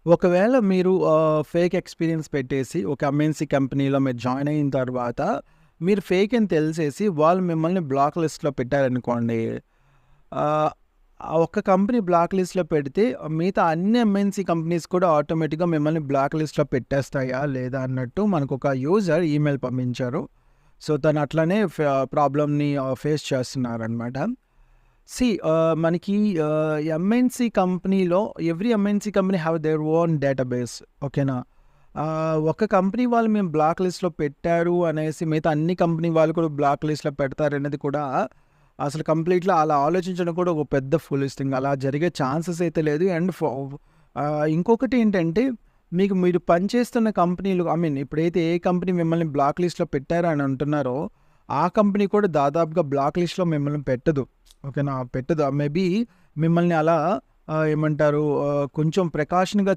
ఒకవేళ మీరు fake experience పెట్టేసి ఒక ఎంఎన్‌సీ కంపెనీలో మీరు జాయిన్ అయిన తర్వాత, మీరు ఫేక్ అని తెలిసేసి వాళ్ళు మిమ్మల్ని బ్లాక్ లిస్ట్‌లో పెట్టారనుకోండి. ఆహ్, ఆ ఒక్క కంపెనీ బ్లాక్ లిస్ట్‌లో పెడితే మిగతా అన్ని ఎంఎన్‌సీ కంపెనీస్ కూడా ఆటోమేటిక్‌గా మిమ్మల్ని బ్లాక్ లిస్ట్‌లో పెట్టేస్తాయా? లేదా? అన్నట్టు మనకొక యూజర్ ఈమెయిల్ పంపించారు. సో, తను అట్లనే ప్రాబ్లమ్‌ని ఫేస్ చేస్తున్నారనమాట. మనకి ఎంఎన్‌సీ కంపెనీలో every MNC company have their own database. ఓకేనా? ఒక కంపెనీ వాళ్ళు మేము బ్లాక్ లిస్ట్‌లో పెట్టారు అనేసి మిగతా అన్ని కంపెనీ వాళ్ళు కూడా బ్లాక్ లిస్ట్‌లో పెడతారనేది కూడా అసలు కంప్లీట్‌గా అలా ఆలోచించడం కూడా ఒక పెద్ద ఫూలిష్ థింగ్. అలా జరిగే ఛాన్సెస్ అయితే లేదు. అండ్ ఇంకొకటి ఏంటంటే మీరు పనిచేస్తున్న కంపెనీలు ఇప్పుడైతే ఏ కంపెనీ మిమ్మల్ని బ్లాక్ లిస్ట్‌లో పెట్టారు అని అంటున్నారో, ఆ కంపెనీ కూడా దాదాపుగా బ్లాక్ లిస్ట్‌లో మిమ్మల్ని పెట్టదు. ఓకేనా? పెట్టదు. మేబీ మిమ్మల్ని అలా ఏమంటారు కొంచెం ప్రికాషన్‌గా